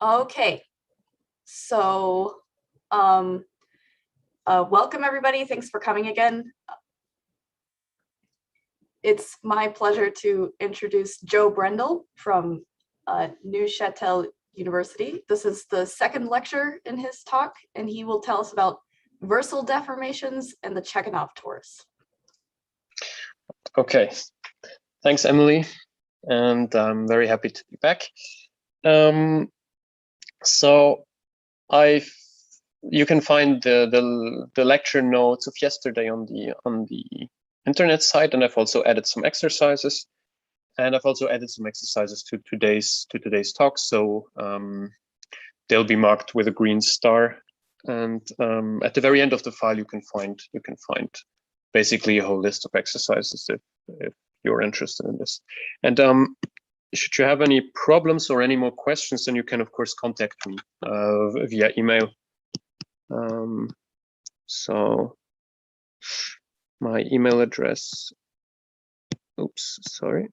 Okay, so welcome everybody. Thanks for coming again. It's my pleasure to introduce Joé Brendel from Neuchâtel University. This is the second lecture in his talk, and he will tell us about Versal deformations and the Chekanov torus. Okay, thanks, Emily, and I'm very happy to be back. So you can find the lecture notes of yesterday on the internet site, and I've also added some exercises, and I've also added some exercises to today's talk. So they'll be marked with a green star, and at the very end of the file you can find basically a whole list of exercises if you're interested in this. And should you have any problems or any more questions, then you can of course contact me via email. So my email address, oops, sorry.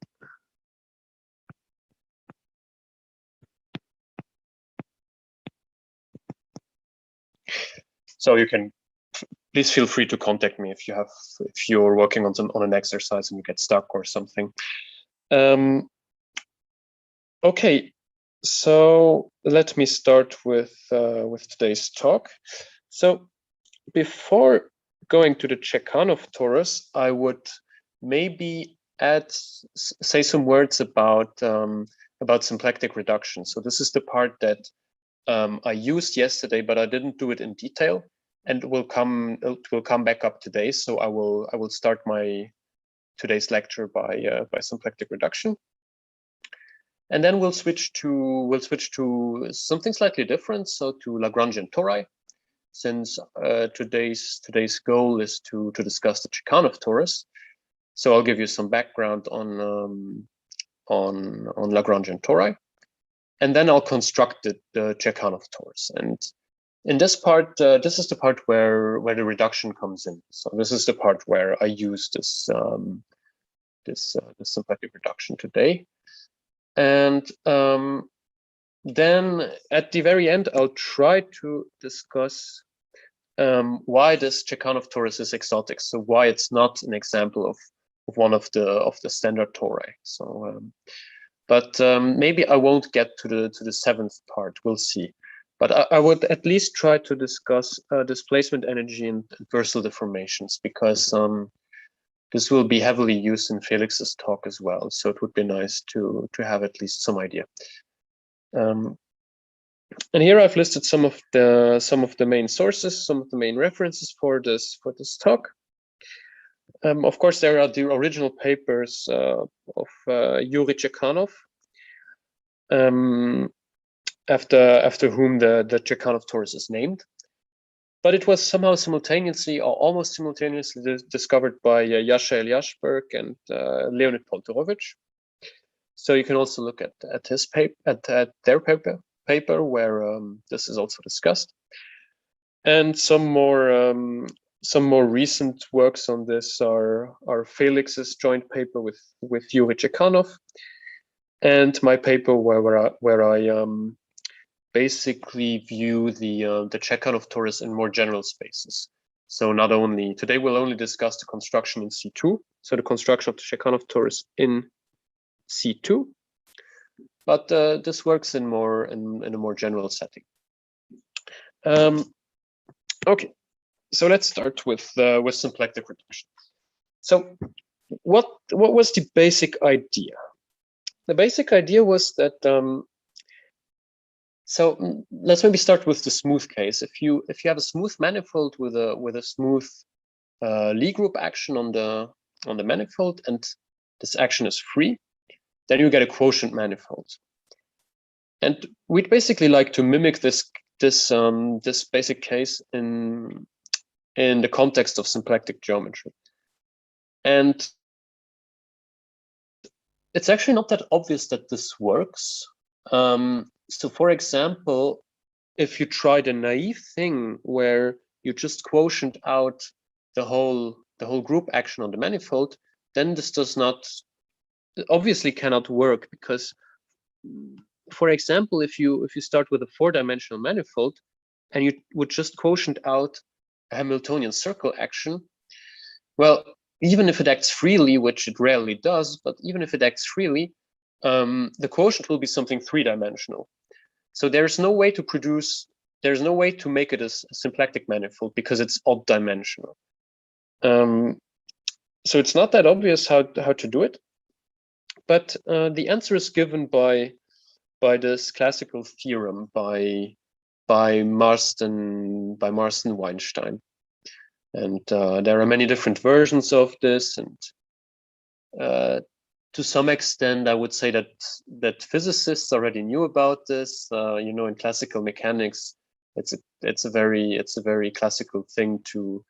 So you can, please feel free to contact me if you're working on an exercise and you get stuck or something. Okay, so let me start with today's talk. So before going to the Chekanov torus, I would maybe say some words about symplectic reduction. So this is the part that I used yesterday, but I didn't do it in detail, and it will come back up today. So I will start today's lecture by symplectic reduction. And then we'll switch to something slightly different, so to Lagrangian tori, since today's goal is to discuss the Chekanov torus. So I'll give you some background on Lagrangian tori, and then I'll construct the Chekanov torus. And in this part, this is the part where the reduction comes in. So this is the part where I use this symplectic reduction today. And then at the very end, I'll try to discuss why this Chekanov torus is exotic. So why it's not an example of one of the standard tori. So, but maybe I won't get to the seventh part. We'll see. But I would at least try to discuss displacement energy and Versal deformations, because this will be heavily used in Felix's talk as well, so it would be nice to have at least some idea. And here I've listed some of the main sources, some of the main references for this talk. Of course, there are the original papers of Yuri Chekanov, after whom the Chekanov torus is named. But it was somehow simultaneously, or almost simultaneously, discovered by Yasha Eliashberg and Leonid Poltorovich. So you can also look at his paper, at their paper where this is also discussed. And some more recent works on this are Felix's joint paper with Yuri Chekanov, and my paper where I basically view the Chekanov torus in more general spaces. So not only, today we'll only discuss the construction in C2, so the construction of the Chekanov torus in C2, but this works in a more general setting. Okay, so let's start with symplectic reduction. So what was the basic idea? The basic idea was that so let's maybe start with the smooth case. If you have a smooth manifold with a smooth Lie group action on the manifold, and this action is free, then you get a quotient manifold. And we'd basically like to mimic this basic case in the context of symplectic geometry. And it's actually not that obvious that this works. So for example, if you try the naive thing where you just quotient out the whole group action on the manifold, then this obviously cannot work, because for example, if you start with a 4-dimensional manifold and you would just quotient out a Hamiltonian circle action, well, even if it acts freely, which it rarely does, but even if it acts freely, the quotient will be something 3-dimensional. So there's no way to make it a symplectic manifold because it's odd-dimensional. So it's not that obvious how to do it, but the answer is given by this classical theorem by Marston Weinstein, and there are many different versions of this, and to some extent, I would say that physicists already knew about this. In classical mechanics, it's a very classical thing to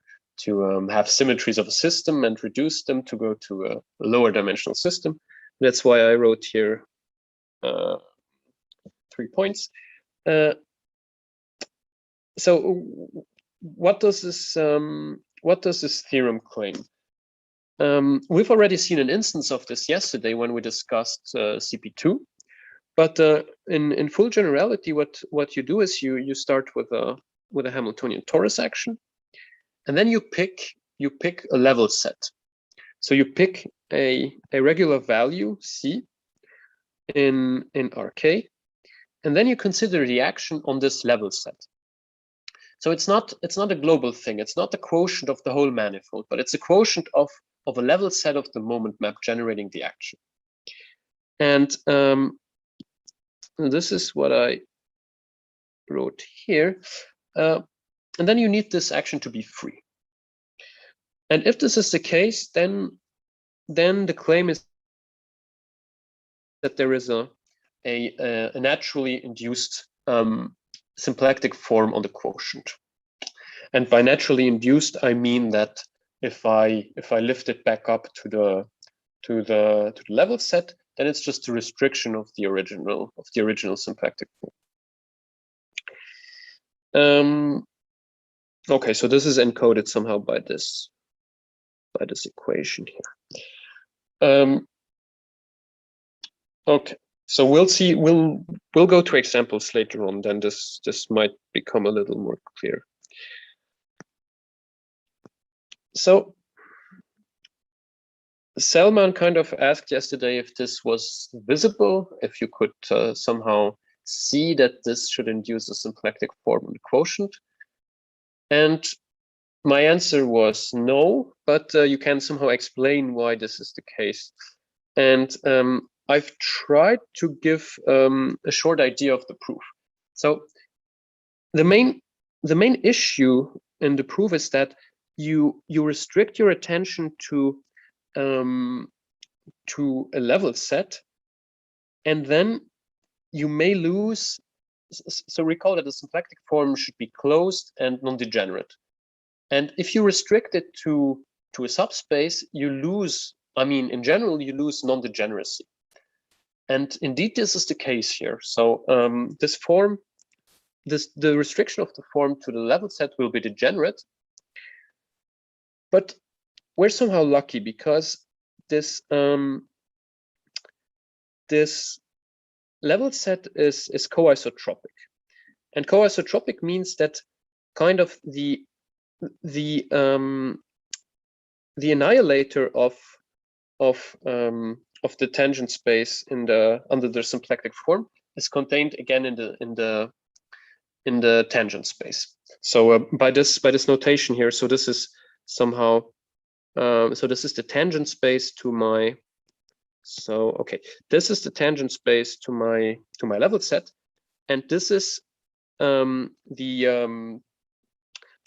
have symmetries of a system and reduce them to go to a lower dimensional system. That's why I wrote here 3 points. So what does this theorem claim? We've already seen an instance of this yesterday when we discussed CP2, but in full generality, what you do is you start with a Hamiltonian torus action, and then you pick a level set. So you pick a regular value C in Rk, and then you consider the action on this level set. So it's not a global thing. It's not the quotient of the whole manifold, but it's a quotient of a level set of the moment map generating the action. And this is what I wrote here. And then you need this action to be free. And if this is the case, then the claim is that there is a naturally induced symplectic form on the quotient. And by naturally induced, I mean that if I lift it back up to the level set, then it's just a restriction of the original symplectic form. Okay, so this is encoded somehow by this equation here. Okay, so we'll see. We'll go to examples later on. Then this might become a little more clear. So Selman kind of asked yesterday if this was visible, if you could somehow see that this should induce a symplectic form on the quotient. And my answer was no, but you can somehow explain why this is the case. And I've tried to give a short idea of the proof. So the main issue in the proof is that you restrict your attention to a level set, and then you may lose. So recall that the symplectic form should be closed and non-degenerate. And if you restrict it to a subspace, you lose. I mean, in general, you lose non-degeneracy. And indeed, this is the case here. So the restriction of the form to the level set will be degenerate. But we're somehow lucky because this level set is coisotropic, and coisotropic means that kind of the annihilator of the tangent space under the symplectic form is contained again in the tangent space. So by this notation here, so this is somehow so this is the tangent space to my. So okay, this is the tangent space to my level set, and this is the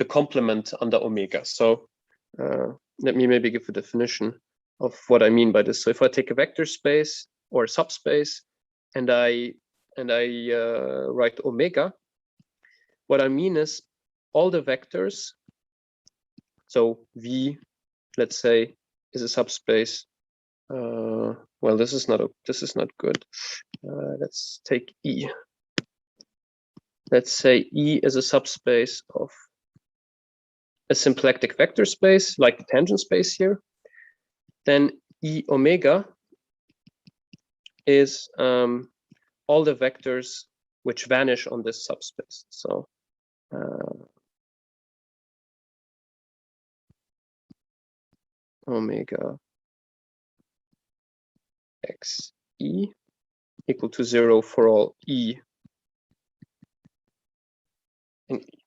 complement under omega. So let me maybe give a definition of what I mean by this. So if I take a vector space or a subspace and I write omega, what I mean is all the vectors. So V, let's say, is a subspace. Well, this is not good. Let's take E. Let's say E is a subspace of a symplectic vector space, like the tangent space here. Then E omega is all the vectors which vanish on this subspace. So omega x e equal to 0 for all e in E.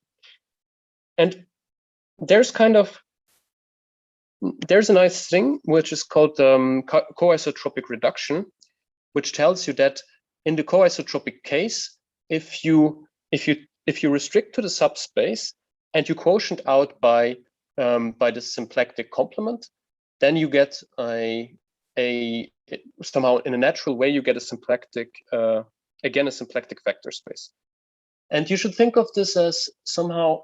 And there's a nice thing which is called coisotropic reduction, which tells you that in the coisotropic case, if you restrict to the subspace and you quotient out by the symplectic complement, then you get somehow in a natural way you get a symplectic again a symplectic vector space. And you should think of this as somehow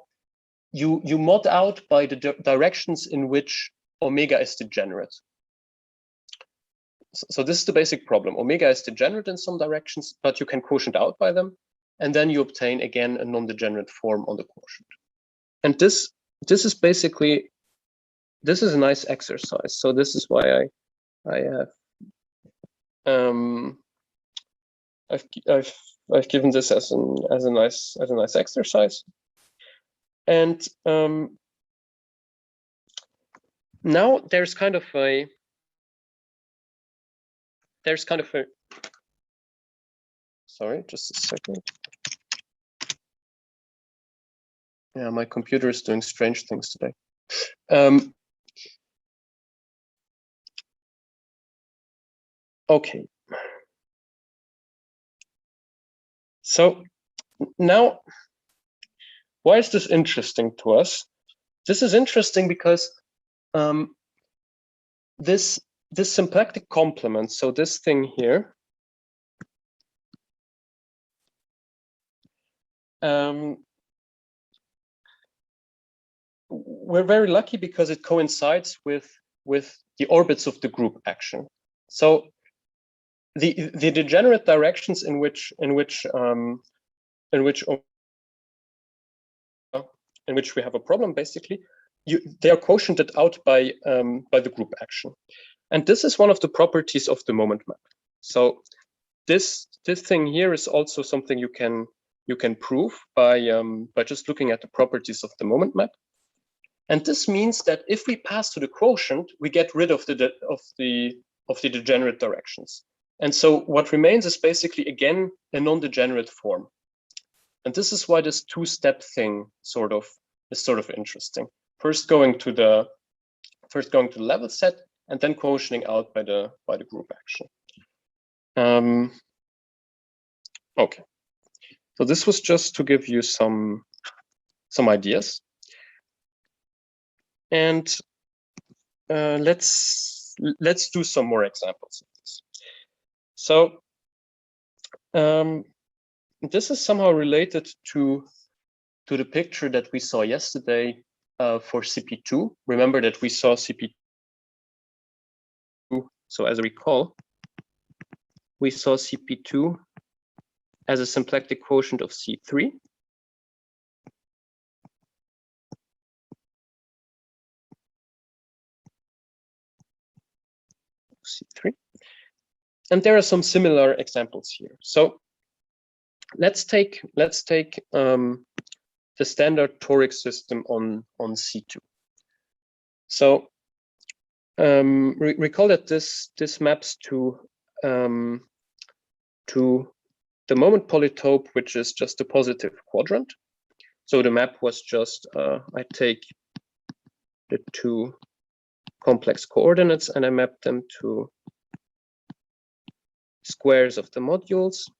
you mod out by the directions in which omega is degenerate. So this is the basic problem. Omega is degenerate in some directions, but you can quotient out by them, and then you obtain again a non-degenerate form on the quotient. And this is basically, this is a nice exercise. So this is why I have I've given this as a nice exercise. And now there's kind of a sorry, just a second. Yeah, my computer is doing strange things today. Okay. So now, why is this interesting to us? This is interesting because this symplectic complement, so this thing here, we're very lucky because it coincides with the orbits of the group action. So the degenerate directions in which we have a problem, basically, they are quotiented out by the group action, and this is one of the properties of the moment map. So this thing here is also something you can prove by just looking at the properties of the moment map. And this means that if we pass to the quotient, we get rid of the degenerate directions. And so what remains is basically again a non-degenerate form. And this is why this two-step thing is sort of interesting. First going to the level set, and then quotienting out by the group action. Okay. So this was just to give you some ideas. And let's do some more examples of this. So this is somehow related to the picture that we saw yesterday for CP2. Remember that we saw CP2. So as I recall, we saw CP2 as a symplectic quotient of C3. C3. And there are some similar examples here. So let's take the standard toric system on C2. So recall that this maps to the moment polytope, which is just a positive quadrant. So the map was just I take the two complex coordinates and I map them to squares of the modules.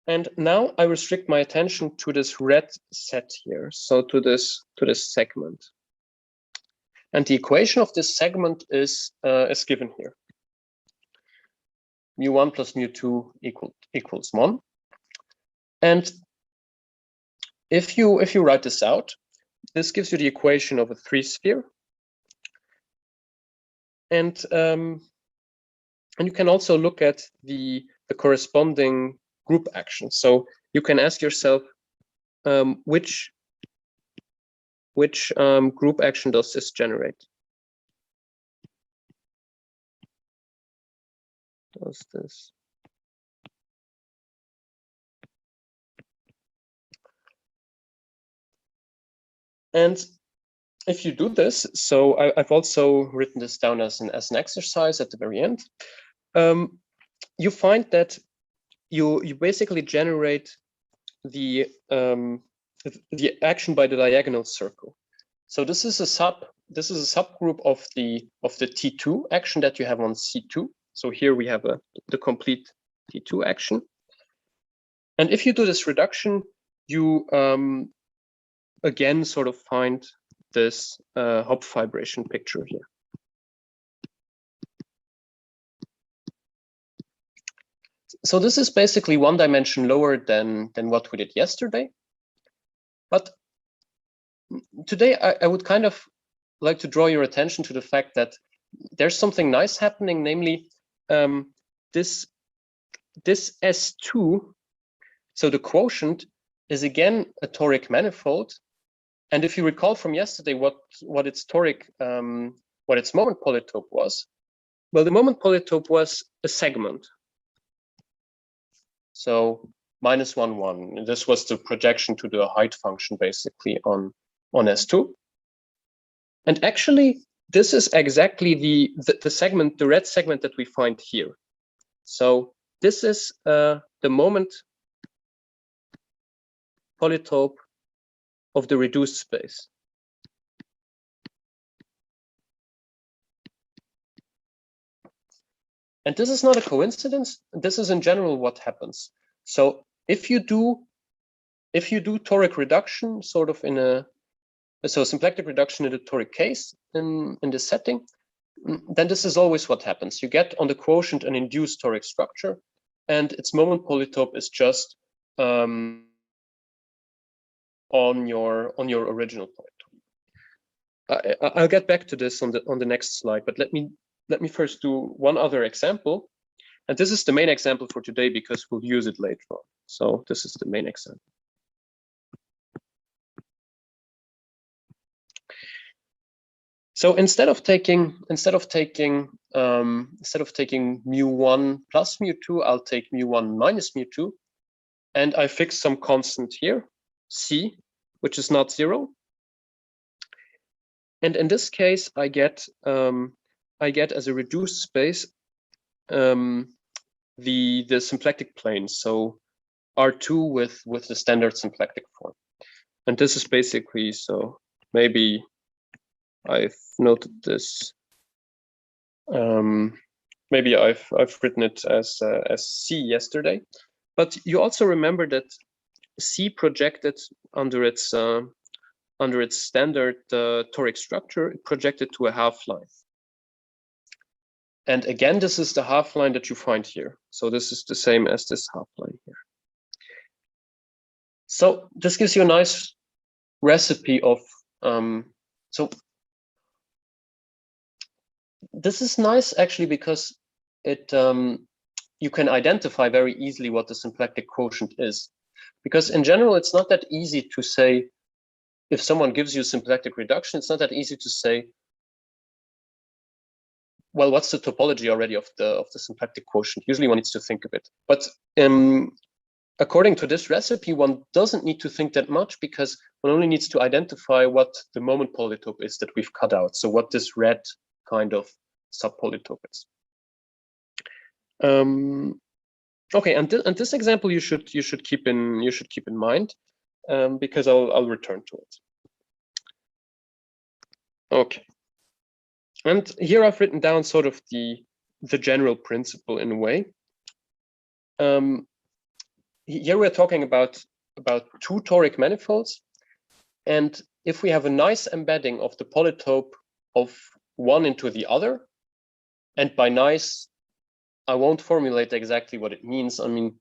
And now I restrict my attention to this red set here, so to this segment. And the equation of this segment is given here. Mu1 plus mu2 equals 1. And if you write this out, this gives you the equation of a 3-sphere. And you can also look at the corresponding group action. So you can ask yourself, which group action does this generate? does this. And if you do this, so I've also written this down as an exercise at the very end. You find that you basically generate the action by the diagonal circle. So this is a subgroup of the T2 action that you have on C2. So here we have the complete T2 action. And if you do this reduction, you again sort of find this Hopf vibration picture here. So this is basically one dimension lower than what we did yesterday. But today I would kind of like to draw your attention to the fact that there's something nice happening, namely this S2, so the quotient is again a toric manifold. And if you recall from yesterday what its toric, what its moment polytope was, well, the moment polytope was a segment. So -1, 1. This was the projection to the height function basically on S2. And actually, this is exactly the segment, the red segment that we find here. So this is the moment polytope of the reduced space. And this is not a coincidence. This is in general what happens. So if you do toric reduction sort of so symplectic reduction in the toric case in this setting, then this is always what happens. You get on the quotient an induced toric structure, and its moment polytope is just on your original polytope. I'll get back to this on the next slide, but let me first do one other example. And this is the main example for today because we'll use it later on. So this is the main example. So instead of taking mu1 plus mu2, I'll take mu1 minus mu2, and I fix some constant here, c, which is not 0. And in this case, I get as a reduced space the symplectic plane, so R2 with the standard symplectic form. And this is basically, so maybe I've noted this. Maybe I've written it as C yesterday, but you also remember that C projected under its standard toric structure, it projected to a half-line. And again, this is the half-line that you find here. So this is the same as this half-line here. So this gives you a nice recipe of so this is nice actually because it you can identify very easily what the symplectic quotient is, because in general it's not that easy to say. If someone gives you symplectic reduction, it's not that easy to say, well, what's the topology already of the symplectic quotient? Usually one needs to think a bit, but according to this recipe, one doesn't need to think that much because one only needs to identify what the moment polytope is that we've cut out. So what this red kind of subpolytope is. Okay, and this example you should keep in mind because I'll return to it. Okay, and here I've written down sort of the general principle in a way. Here we're talking about two toric manifolds, and if we have a nice embedding of the polytope of one into the other, and by nice, I won't formulate exactly what it means. I mean,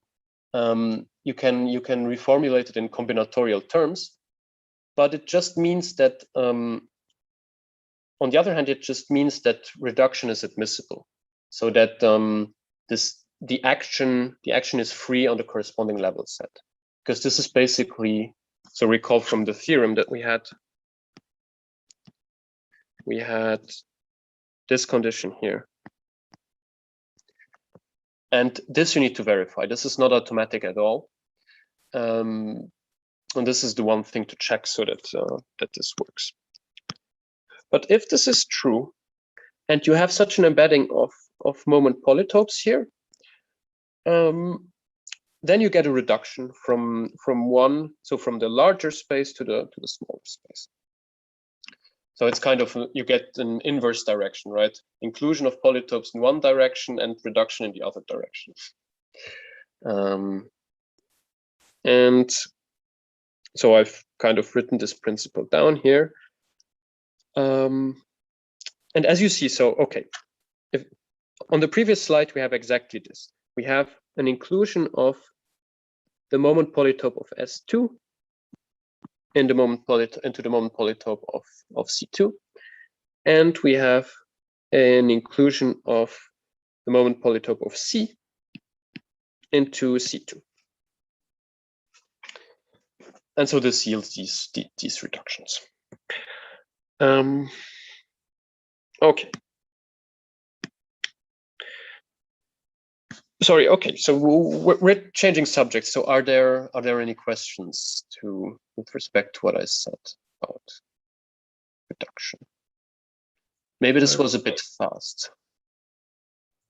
you can reformulate it in combinatorial terms, but it just means that on the other hand, it just means that reduction is admissible, so that the action is free on the corresponding level set, because this is basically, so recall from the theorem that we had this condition here. And this you need to verify. This is not automatic at all. And this is the one thing to check so that, that this works. But if this is true, and you have such an embedding of moment polytopes here, then you get a reduction from one, so from the larger space to the smaller space. So it's kind of, you get an inverse direction, right? Inclusion of polytopes in one direction and reduction in the other direction. And so I've kind of written this principle down here. And as you see, so, okay, if on the previous slide, we have exactly this. We have an inclusion of the moment polytope of S2 in the moment into the moment polytope of C2. And we have an inclusion of the moment polytope of C into C2. And so this yields these reductions. Okay. Sorry. Okay. So we're changing subjects. So are there any questions with respect to what I said about reduction? Maybe this was a bit fast.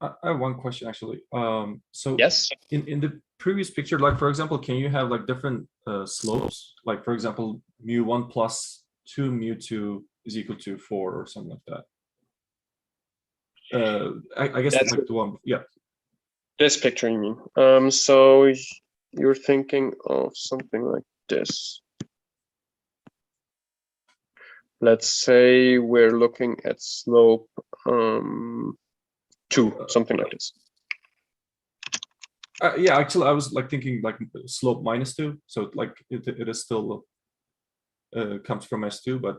I have one question actually. So yes, in the previous picture, like for example, can you have like different slopes? Like for example, mu1 plus 2 mu2 is equal to 4 or something like that. I guess that's like the one. Yeah. This picture, you mean? So you're thinking of something like this. Let's say we're looking at slope 2, something like this. Yeah, actually, I was like thinking like slope -2, so like it is still comes from S2, but.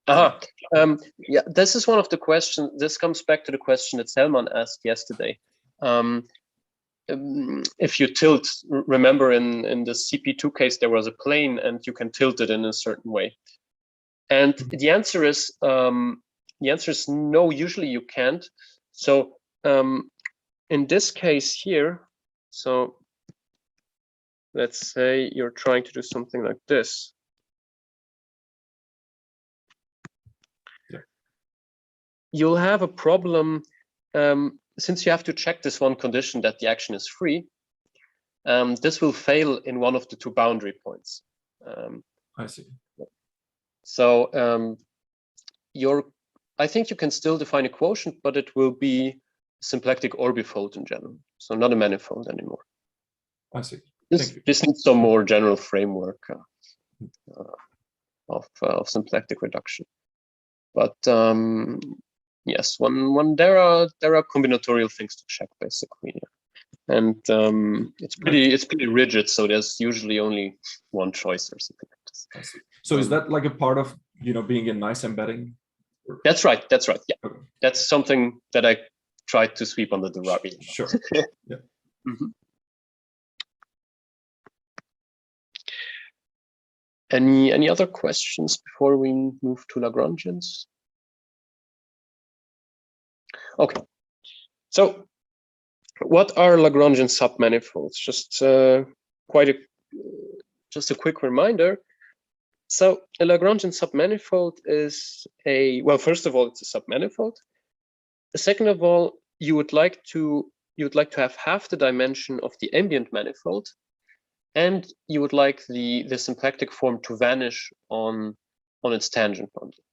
Yeah, this is one of the questions. This comes back to the question that Selman asked yesterday. If you tilt, remember in the CP2 case, there was a plane and you can tilt it in a certain way. And the answer is no, usually you can't. So in this case here, so let's say you're trying to do something like this. Yeah. You'll have a problem since you have to check this one condition that the action is free. This will fail in one of the 2 boundary points. I see. So I think you can still define a quotient, but it will be symplectic orbifold in general, so not a manifold anymore. I see. This needs some more general framework of symplectic reduction. But yes, there are combinatorial things to check basically, and it's pretty rigid. So there's usually only one choice or something like this. I see. So is that like a part of being a nice embedding? That's right. That's right. Yeah, okay. That's something that I tried to sweep under the rug. Sure. Yeah. Mm-hmm. Any other questions before we move to Lagrangians? Okay. So what are Lagrangian submanifolds? Just just a quick reminder. So a Lagrangian submanifold is well, first of all, it's a submanifold. Second of all, you would like to have half the dimension of the ambient manifold, and you would like the symplectic form to vanish on its tangent bundle.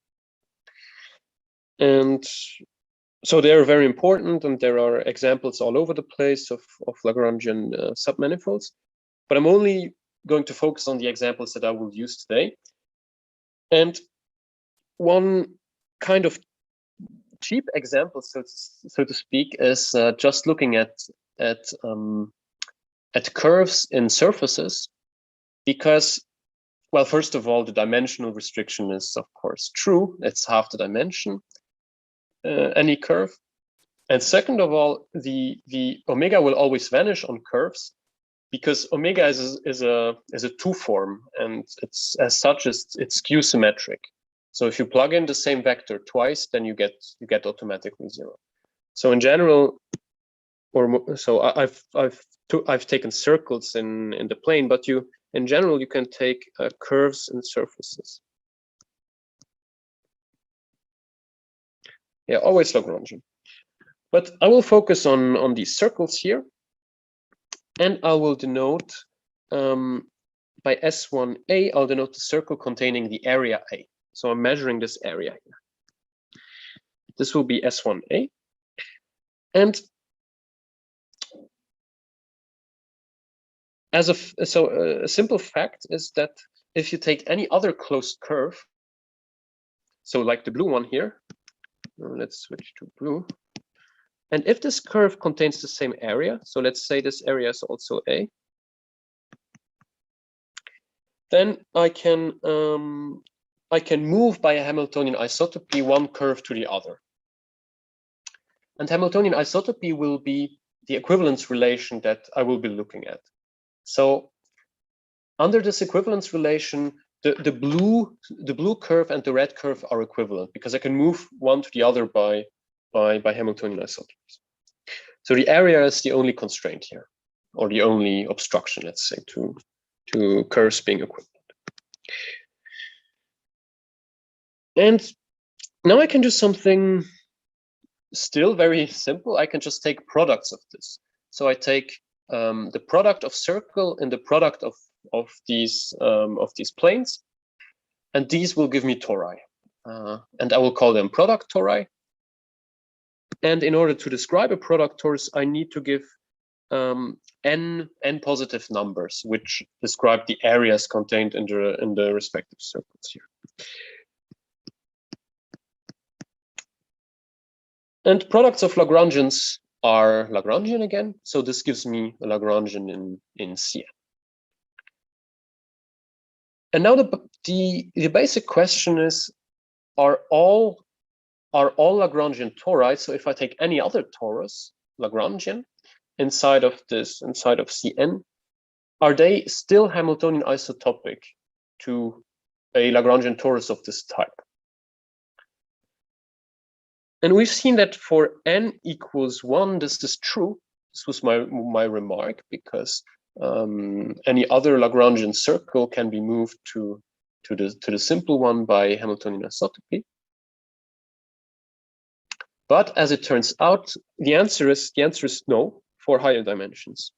And so they are very important, and there are examples all over the place of Lagrangian submanifolds. But I'm only going to focus on the examples that I will use today. And one kind of cheap example, so to speak, is just looking at curves in surfaces, because, well, first of all, the dimensional restriction is of course true. It's half the dimension, any curve. And second of all, the omega will always vanish on curves, because omega is a 2-form, and it's as such it's skew symmetric. So if you plug in the same vector twice, then you get automatically 0. So in general, so I've taken circles in the plane, but in general you can take curves and surfaces. Yeah, always Lagrangian. But I will focus on these circles here, and I will denote by S1A, I'll denote the circle containing the area A. So I'm measuring this area here. This will be S1A. And a simple fact is that if you take any other closed curve, so like the blue one here, let's switch to blue. And if this curve contains the same area, so let's say this area is also A, then I can move by a Hamiltonian isotopy one curve to the other. And Hamiltonian isotopy will be the equivalence relation that I will be looking at. So under this equivalence relation, the blue curve and the red curve are equivalent because I can move one to the other by Hamiltonian isotopies. So the area is the only constraint here, or the only obstruction, let's say, to curves being equivalent. And now I can do something still very simple. I can just take products of this. So I take the product of circle and the product of these planes, and these will give me tori. And I will call them product tori. And in order to describe a product torus, I need to give n positive numbers, which describe the areas contained in the respective circles here. And products of Lagrangians are Lagrangian again, so this gives me a Lagrangian in Cn. And now the basic question is, are all Lagrangian tori? So if I take any other torus Lagrangian inside of Cn, are they still Hamiltonian isotopic to a Lagrangian torus of this type? And we've seen that for n equals 1, this is true. This was my remark, because any other Lagrangian circle can be moved to the simple one by Hamiltonian isotopy. But as it turns out, the answer is no for higher dimensions.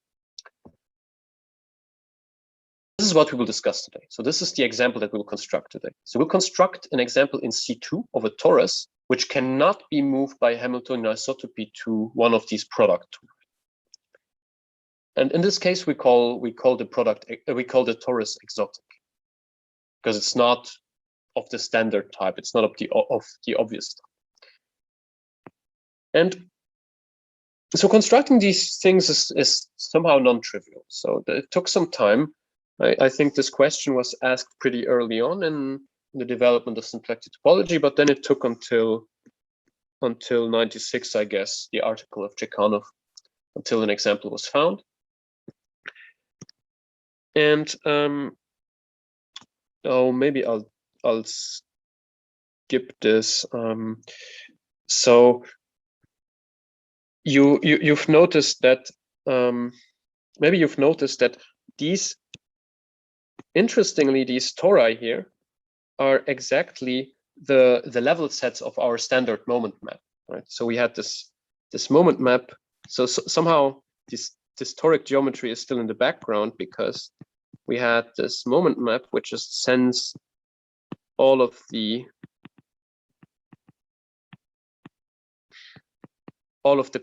This is what we will discuss today. So this is the example that we'll construct today. So we'll construct an example in C2 of a torus which cannot be moved by Hamiltonian isotopy to one of these product tori. And in this case, we call the torus exotic, because it's not of the standard type. It's not of the obvious type. And so constructing these things is somehow non-trivial. So it took some time. I think this question was asked pretty early on in the development of symplectic topology, but then it took until 96, I guess, the article of Chekanov, until an example was found. And maybe I'll skip this. So you've noticed that maybe you've noticed that these, interestingly, these tori here are exactly the level sets of our standard moment map, right? So we had this moment map. So somehow this toric geometry is still in the background, because we had this moment map which just sends all of the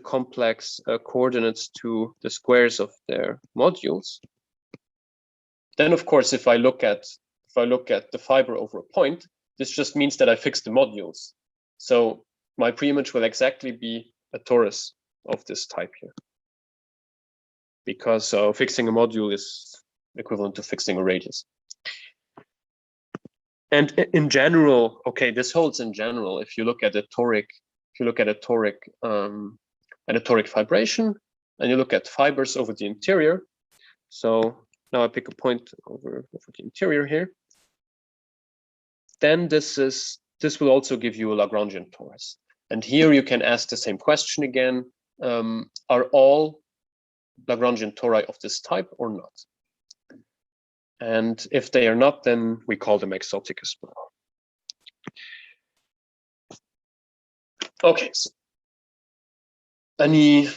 complex coordinates to the squares of their modules. Then, of course, if I look at the fiber over a point, this just means that I fix the modules. So my preimage will exactly be a torus of this type here, because fixing a module is equivalent to fixing a radius. And in general, okay, this holds in general. If you look at a toric, and a toric fibration, and you look at fibers over the interior. So now I pick a point over the interior here. Then this will also give you a Lagrangian torus. And here you can ask the same question again. are all Lagrangian tori of this type or not. And if they are not, then we call them exotic as well. Okay, so any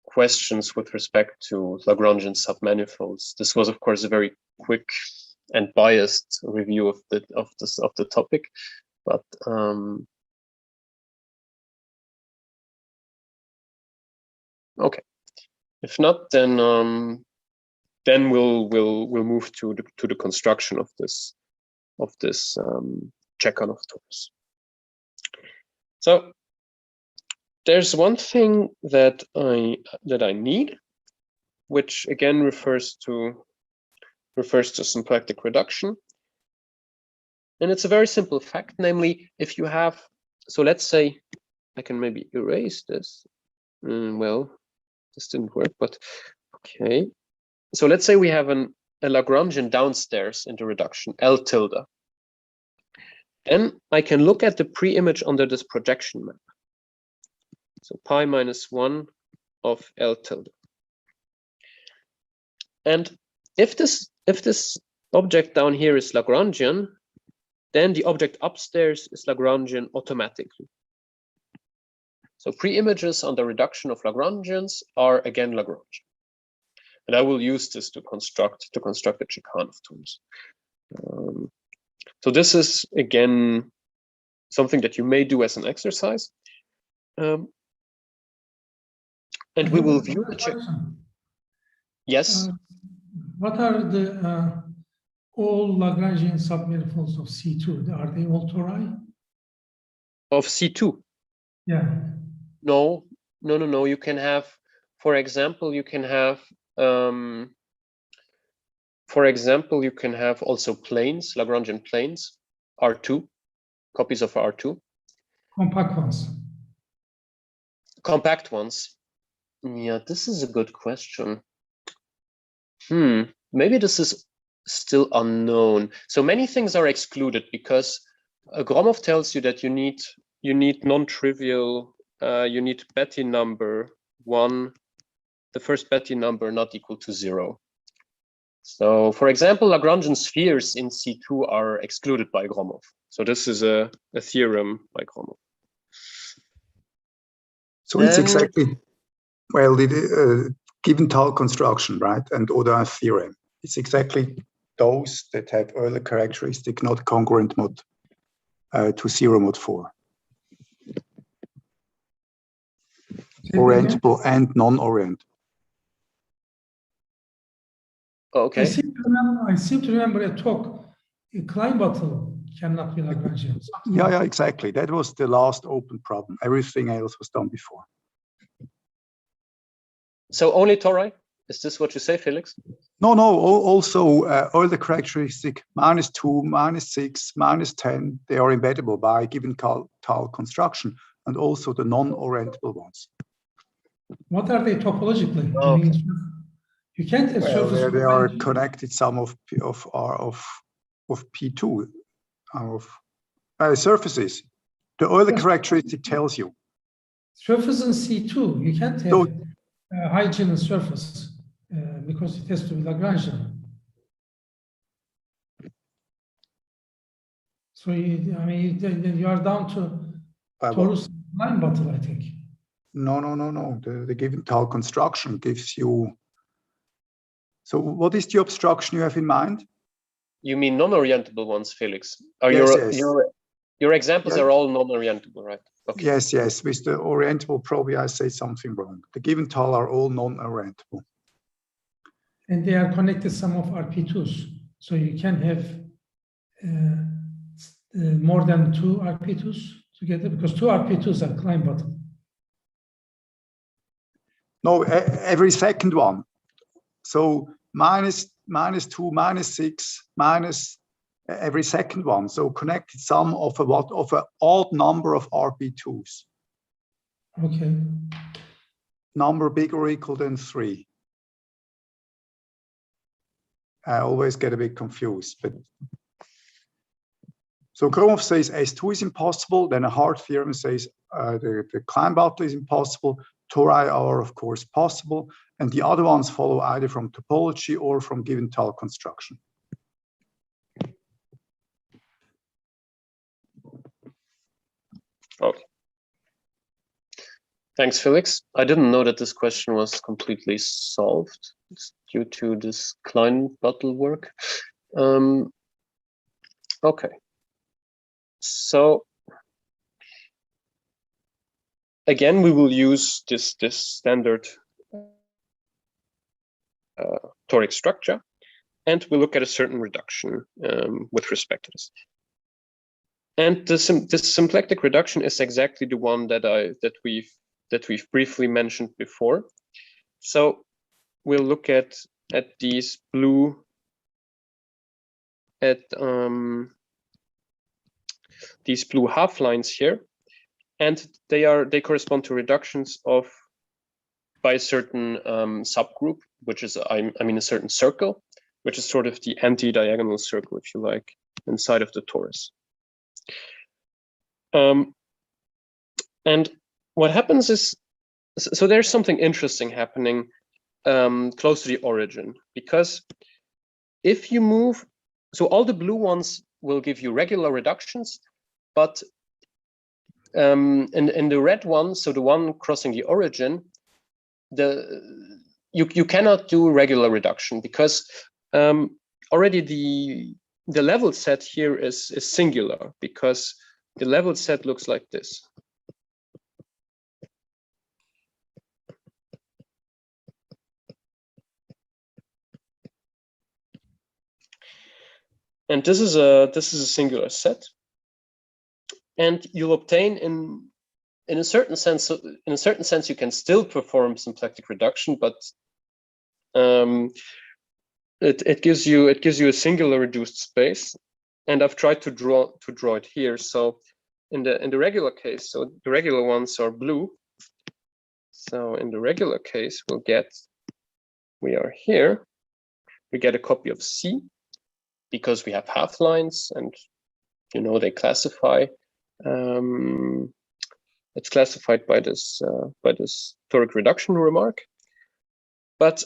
questions with respect to Lagrangian submanifolds? This was, of course, a very quick and biased review of the topic, but okay. If not, then we'll move to the construction of this Chekanov torus. So there's one thing that I need, which again refers to symplectic reduction, and it's a very simple fact. Namely, if you have, so let's say I can maybe erase this. Well, this didn't work, but okay. So let's say we have a Lagrangian downstairs in the reduction, L tilde. Then I can look at the pre-image under this projection map. So pi minus 1 of L tilde. And if this object down here is Lagrangian, then the object upstairs is Lagrangian automatically. So pre-images on the reduction of Lagrangians are again Lagrangian. And I will use this to construct the Chekanov torus. So this is again something that you may do as an exercise. And we will view the Chekanov. Yes. What are the all Lagrangian submanifolds of C2? Are they all tori? Of C2? Yeah. No. You can have, for example, you can have also planes, Lagrangian planes, R2, copies of R2. Compact ones. Compact ones. Yeah, this is a good question. Maybe this is still unknown. So many things are excluded because Gromov tells you that you need non-trivial, you need Betti number 1, the first Betti number not equal to 0. So for example, Lagrangian spheres in C2 are excluded by Gromov. So this is a theorem by Gromov. So it's exactly, well, the given Tal construction, right? And Audin's theorem. It's exactly those that have Euler characteristic not congruent mod to 0 mod 4. Orientable and non-orientable. Okay. I seem to remember a talk. A Klein bottle cannot be Lagrangian. Yeah, exactly. That was the last open problem. Everything else was done before. So only tori? Is this what you say, Felix? No. Also, Euler characteristic -2, -6, -10. They are embeddable by given Tal construction, and also the non-orientable ones. What are they topologically? Oh, okay. You can't have surface. They are connected some of P2 of surfaces. The Euler characteristic tells you. Surface in C2, you can't have a hygiene surface because it has to be Lagrangian. So you are down to torus line bottle, I think. No. The given Tal construction gives you. So what is the obstruction you have in mind? You mean non-orientable ones, Felix? Yes. Your examples are all non-orientable, right? Okay. Yes. With the orientable, probably I say something wrong. The given Tal are all non-orientable. And they are connected some of RP2s. So you can have more than 2 RP2s together because 2 RP2s are Klein bottle. No, every second one. So -2, -6, minus every second one. So connected sum of an odd number of RP2s. Okay. Number bigger or equal than 3. I always get a bit confused, but so Gromov says S2 is impossible. Then a hard theorem says the Klein-Butler is impossible. Tori are, of course, possible. And the other ones follow either from topology or from given Tal construction. Okay. Thanks, Felix. I didn't know that this question was completely solved. It's due to this Klein-Butler work. Okay. So again, we will use this standard toric structure, and we'll look at a certain reduction with respect to this. And this symplectic reduction is exactly the one that we've briefly mentioned before. So we'll look at these blue these blue half lines here, and they correspond to reductions by a certain subgroup, which is I mean a certain circle, which is sort of the anti-diagonal circle, if you like, inside of the torus. And what happens is, so there's something interesting happening close to the origin, because if you move, so all the blue ones will give you regular reductions, but in the red one, so the one crossing the origin, you cannot do regular reduction, because already the level set here is singular, because the level set looks like this. And this is a singular set, and you'll obtain in a certain sense. In a certain sense, you can still perform symplectic reduction, but it gives you a singular reduced space. And I've tried to draw it here. So in the regular case, so the regular ones are blue. So in the regular case, we are here. We get a copy of C, because we have half lines, and they classify. It's classified by this toric reduction remark. But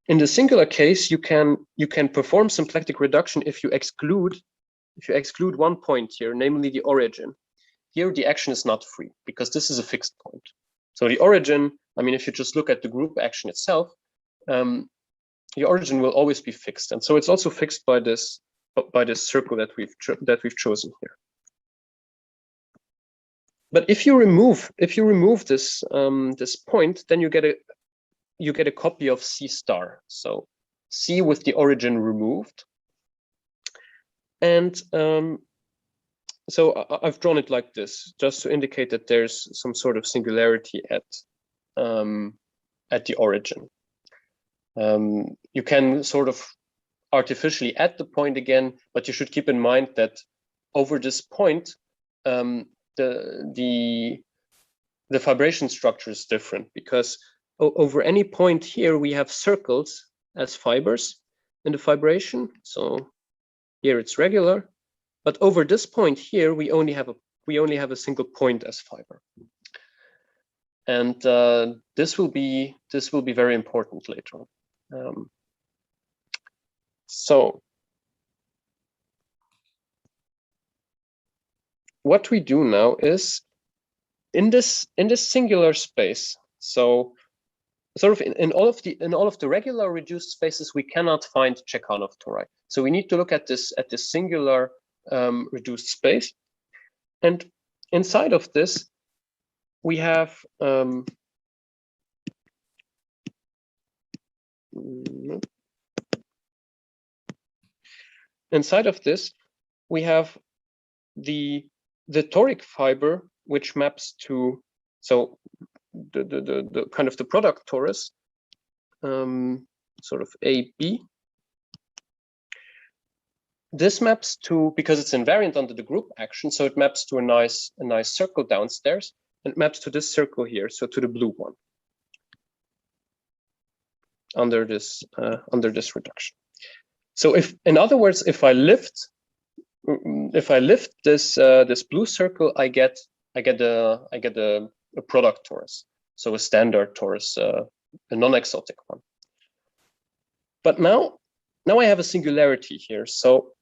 in the singular case, you can perform symplectic reduction if you exclude one point here, namely the origin. Here the action is not free, because this is a fixed point. So the origin, I mean, if you just look at the group action itself, the origin will always be fixed, and so it's also fixed by this circle that we've chosen here. But if you remove this this point, then you get a copy of C star. So C with the origin removed, and so I've drawn it like this, just to indicate that there's some sort of singularity at the origin. You can sort of artificially add the point again, but you should keep in mind that over this point, the vibration structure is different, because over any point here we have circles as fibers in the vibration. So here it's regular, but over this point here we only have a single point as fiber. And this will be very important later on. So what we do now is in this singular space. So sort of in all of the regular reduced spaces, we cannot find Chekanov tori. So we need to look at this singular reduced space, and inside of this we have inside of this we have the toric fiber, which maps to, so the kind of the product torus, sort of AB. This maps to, because it's invariant under the group action, so it maps to a nice circle downstairs, and maps to this circle here, so to the blue one under this reduction. So in other words, if I lift this blue circle, I get get a product torus, so a standard torus, a non-exotic one. But now I have a singularity here. So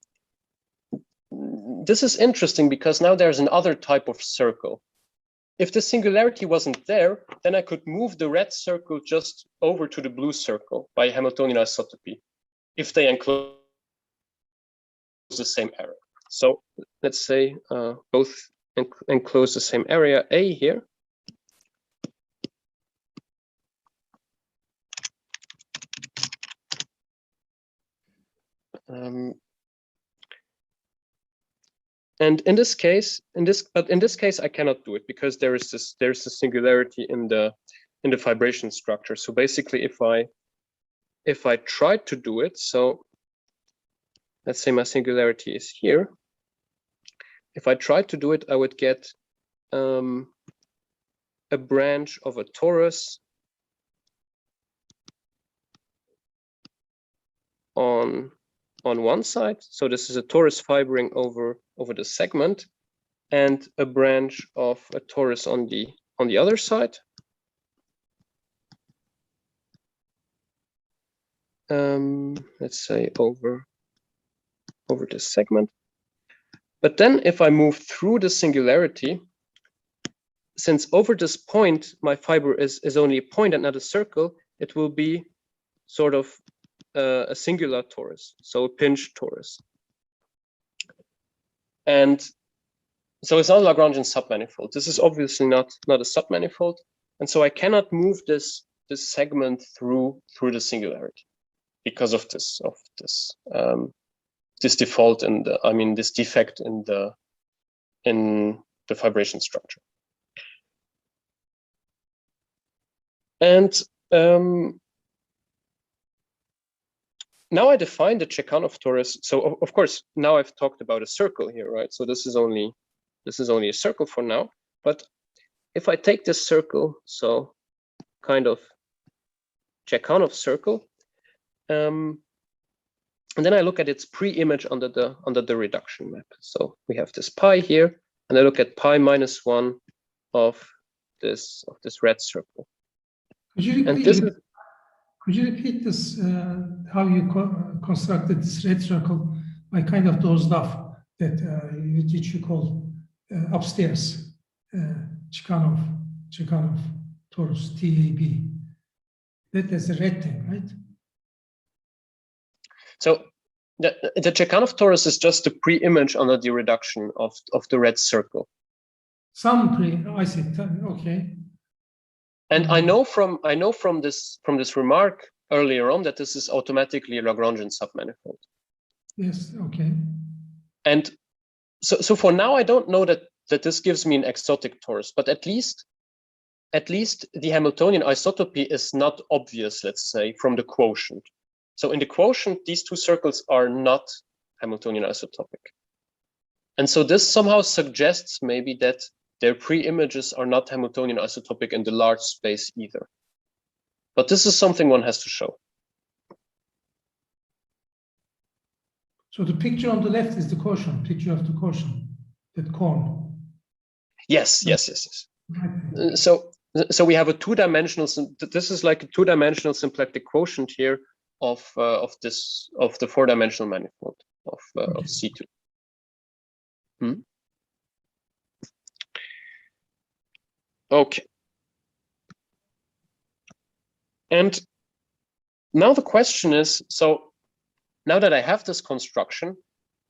this is interesting because now there's another type of circle. If the singularity wasn't there, then I could move the red circle just over to the blue circle by Hamiltonian isotopy, if they enclose the same area. So let's say both enclose the same area A here. And in this case, I cannot do it because there's a singularity in the vibration structure. So basically, if I tried to do it, so let's say my singularity is here. If I tried to do it, I would get a branch of a torus on one side. So this is a torus fibering over the segment, and a branch of a torus on the other side. Let's say over this segment. But then if I move through the singularity, since over this point my fiber is only a point and not a circle, it will be sort of a singular torus, so a pinch torus. And so it's not a Lagrangian submanifold. This is obviously not a submanifold, and so I cannot move this segment through the singularity because of this default in the this defect in the vibration structure. And now I define the Chekanov torus. So of course now I've talked about a circle here, right? So this is only a circle for now. But if I take this circle, so kind of Chekanov circle, and then I look at its pre-image under the reduction map. So we have this pi here, and I look at pi -1 of this red circle. Could you repeat this? How you constructed this red circle by kind of those stuff that which you call upstairs, Chekanov torus TAB. That's a red thing, right? So the Chekanov torus is just the pre-image under the reduction of the red circle. I see. Okay. And I know from this remark earlier on that this is automatically a Lagrangian submanifold. Yes. Okay. And so for now I don't know that this gives me an exotic torus, but at least the Hamiltonian isotopy is not obvious, let's say, from the quotient. So in the quotient, these two circles are not Hamiltonian isotopic. And so this somehow suggests maybe that their pre-images are not Hamiltonian isotopic in the large space either. But this is something one has to show. So the picture on the left is the quotient, picture of the quotient, that cone. Yes. Okay. So we have a two-dimensional. This is like a two-dimensional symplectic quotient here of the four-dimensional manifold of C2. Okay. And now the question is, so now that I have this construction,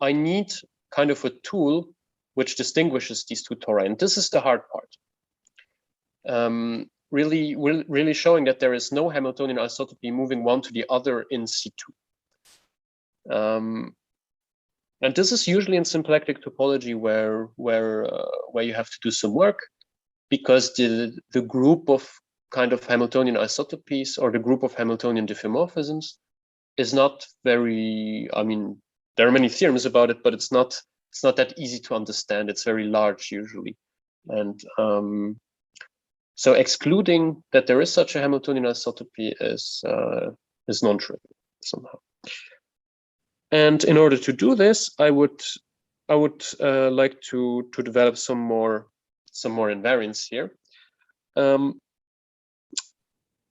I need kind of a tool which distinguishes these two tori, and this is the hard part. Really showing that there is no Hamiltonian isotopy moving one to the other in C2. And this is usually in symplectic topology where you have to do some work, because the group of kind of Hamiltonian isotopies or the group of Hamiltonian diffeomorphisms is not very, I mean, there are many theorems about it, but it's not that easy to understand. It's very large usually. And so excluding that there is such a Hamiltonian isotopy is non-trivial somehow. And in order to do this, I would like to develop some more more invariants here.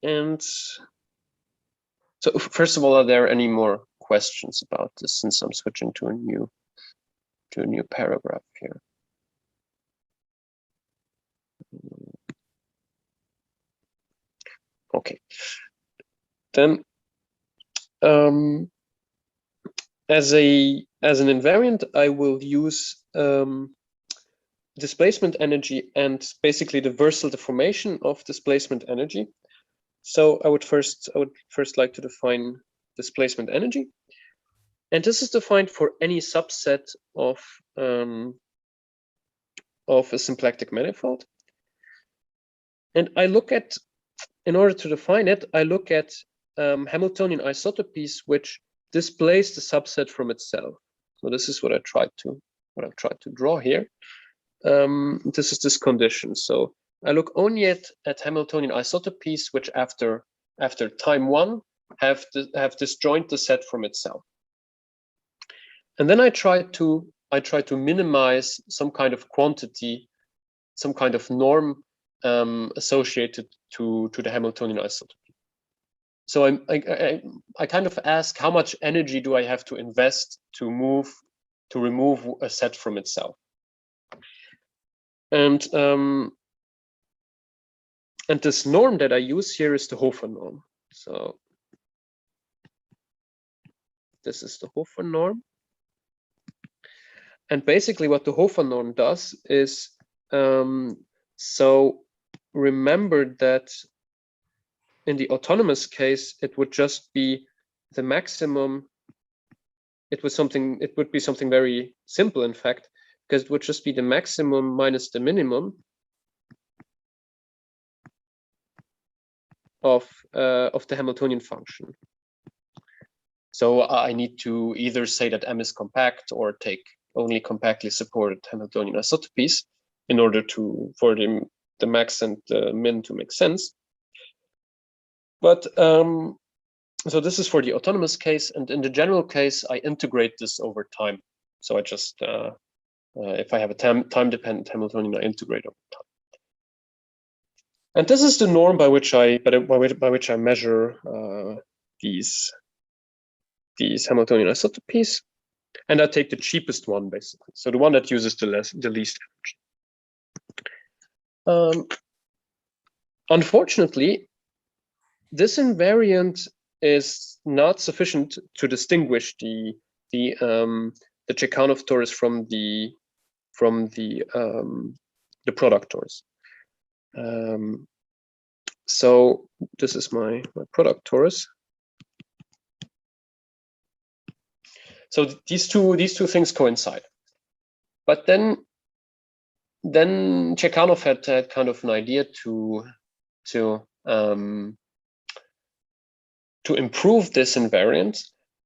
And so first of all, are there any more questions about this, since I'm switching to a new paragraph here? Okay, then as an invariant, I will use displacement energy and basically the Versal deformation of displacement energy. So I would first like to define displacement energy, and this is defined for any subset of a symplectic manifold. And I look at, in order to define it, I look at Hamiltonian isotopes which displace the subset from itself. So this is what I've tried to draw here. This is this condition. So I look only at Hamiltonian isotopes which after time 1 have disjoint the set from itself. And then I try to minimize some kind of quantity, some kind of norm associated to the Hamiltonian isotopy. So I kind of ask, how much energy do I have to invest to remove a set from itself? And this norm that I use here is the Hofer norm. So this is the Hofer norm. And basically what the Hofer norm does is, so remember that in the autonomous case, it would just be the maximum. It would be something very simple, in fact, because it would just be the maximum minus the minimum of the Hamiltonian function. So I need to either say that M is compact or take only compactly supported Hamiltonian isotopes in order for the max and the min to make sense. But so this is for the autonomous case, and in the general case, I integrate this over time. So I just if I have a time-dependent Hamiltonian, I integrate over time. And this is the norm by which I measure these Hamiltonian isotopes, and I take the cheapest one basically. So the one that uses the least energy. Unfortunately, this invariant is not sufficient to distinguish the Chekanov torus from the product torus. So this is my product torus. So these two things coincide. But then Chekanov had kind of an idea to improve this invariant,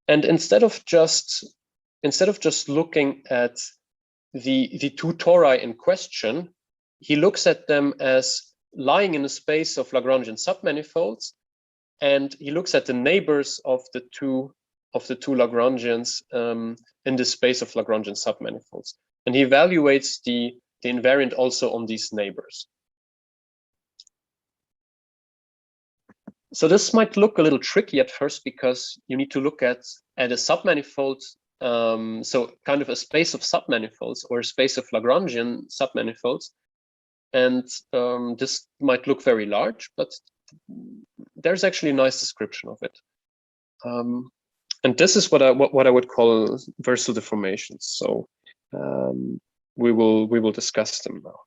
and instead of just looking at the two tori in question, he looks at them as lying in a space of Lagrangian submanifolds, and he looks at the neighbors of the two Lagrangians in the space of Lagrangian submanifolds, and he evaluates the invariant also on these neighbors. So this might look a little tricky at first because you need to look at a submanifold, so kind of a space of submanifolds or a space of Lagrangian submanifolds, and this might look very large, but there's actually a nice description of it. And this is what I would call Versal deformations. So we will discuss them now.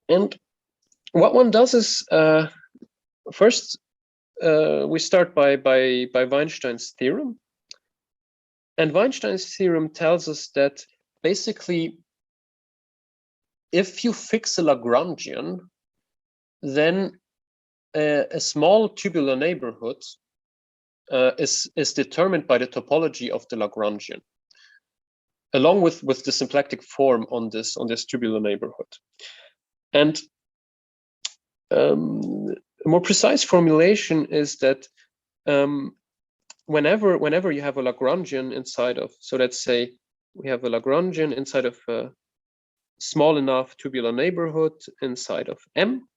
And what one does is first we start by Weinstein's theorem, and Weinstein's theorem tells us that basically if you fix a Lagrangian, then a small tubular neighborhood is determined by the topology of the Lagrangian, along with the symplectic form on this tubular neighborhood. And a more precise formulation is that whenever you have a Lagrangian inside of, so let's say we have a Lagrangian inside of small enough tubular neighborhood inside of M.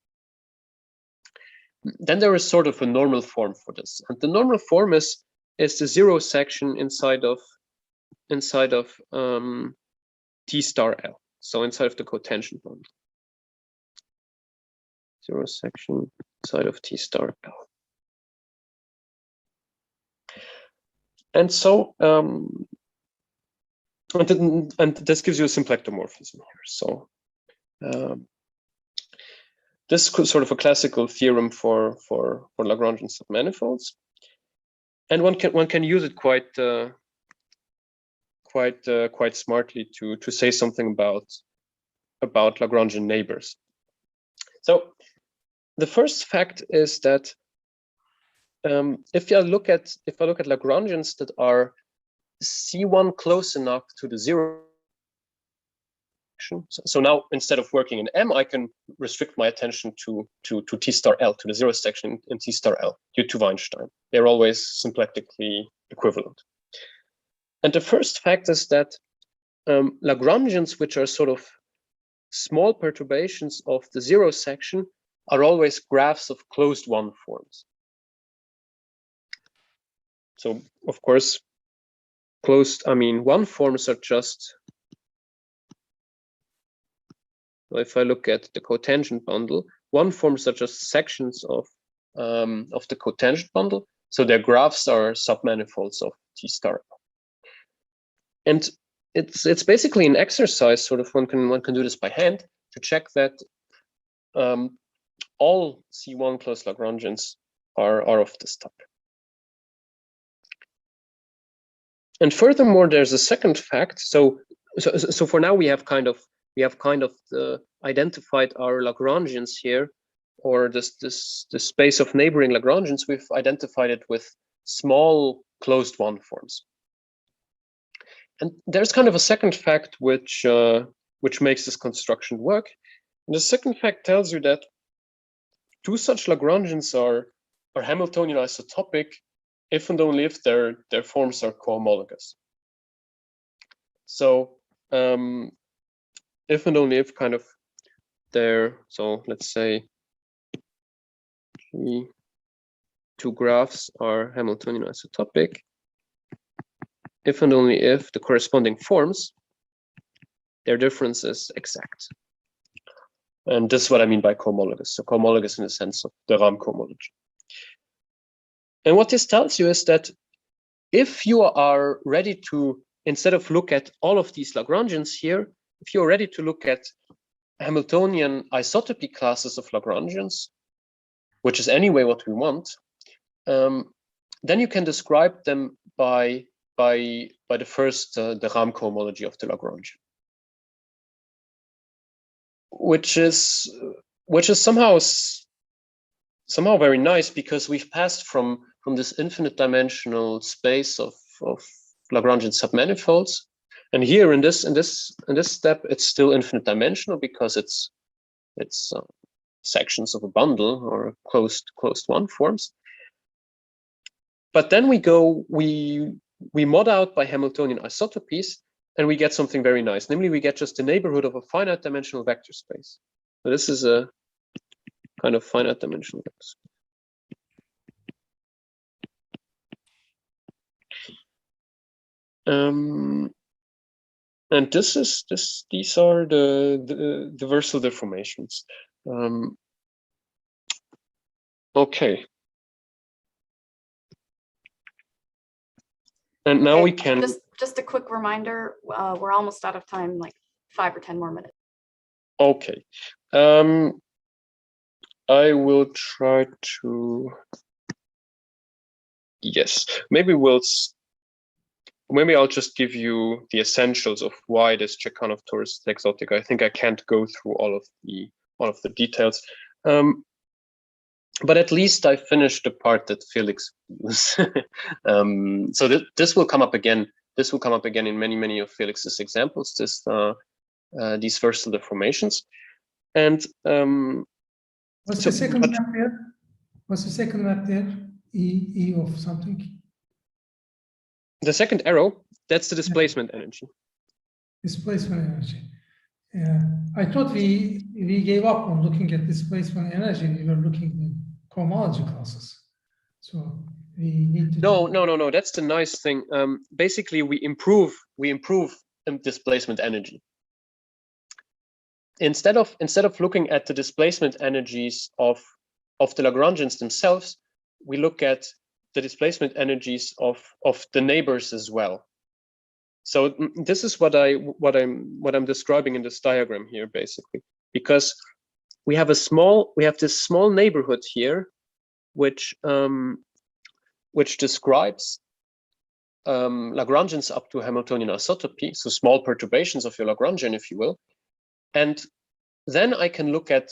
Then there is sort of a normal form for this, and the normal form is the zero section inside of T star L. So inside of the cotangent bundle. Zero section inside of T star L. And so, and this gives you a symplectomorphism here. So this is sort of a classical theorem for Lagrangian submanifolds, and one can use it quite smartly to say something about Lagrangian neighbors. So the first fact is that if I look at Lagrangians that are C1 close enough to the zero, so now instead of working in M, I can restrict my attention to T star L, to the zero section in T star L, due to Weinstein. They're always symplectically equivalent. And the first fact is that Lagrangians, which are sort of small perturbations of the zero section, are always graphs of closed one forms. So, of course, one forms are just, if I look at the cotangent bundle, one forms are just sections of the cotangent bundle. So their graphs are submanifolds of T star. And it's basically an exercise, sort of one can do this by hand to check that all C1 closed Lagrangians are of this type. And furthermore, there's a second fact. So for now we have kind of identified our Lagrangians here, or this space of neighboring Lagrangians. We've identified it with small closed one forms. And there's kind of a second fact which makes this construction work. And the second fact tells you that two such Lagrangians are Hamiltonian isotopic if and only if their forms are cohomologous. So if and only if kind of so let's say the two graphs are Hamiltonian isotopic, if and only if the corresponding forms, their difference is exact. And this is what I mean by cohomologous. So cohomologous in the sense of the Ram cohomology. And what this tells you is that if you are ready to, instead of look at all of these Lagrangians here, if you're ready to look at Hamiltonian isotopy classes of Lagrangians, which is anyway what we want, then you can describe them by the first, the Ram cohomology of the Lagrangian, which is somehow very nice, because we've passed from this infinite dimensional space of Lagrangian submanifolds, and here in this step it's still infinite dimensional because it's sections of a bundle or closed one forms. But then we mod out by Hamiltonian isotopies, and we get something very nice. Namely, we get just the neighborhood of a finite dimensional vector space. So this is a kind of finite dimensional vector space. And these are the Versal deformations. Okay. And now we can just a quick reminder, we're almost out of time, like 5 or 10 more minutes. Okay. I will try to, yes, maybe I'll just give you the essentials of why this Chekanov torus is exotic. I think I can't go through all of the details, but at least I finished the part that Felix used. So this will come up again. This will come up again in many of Felix's examples. These Versal deformations, and what's the second map there? What's the second map there? E of something. The second arrow, that's the displacement energy. Displacement energy. Yeah, I thought we gave up on looking at displacement energy. We were looking at cohomology classes. So we need to. No. That's the nice thing. Basically, we improve displacement energy. Instead of looking at the displacement energies of the Lagrangians themselves, we look at the displacement energies of the neighbors as well. So this is what I'm describing in this diagram here, basically, because we have this small neighborhood here, which describes Lagrangians up to Hamiltonian isotopy, so small perturbations of your Lagrangian, if you will. And then I can look at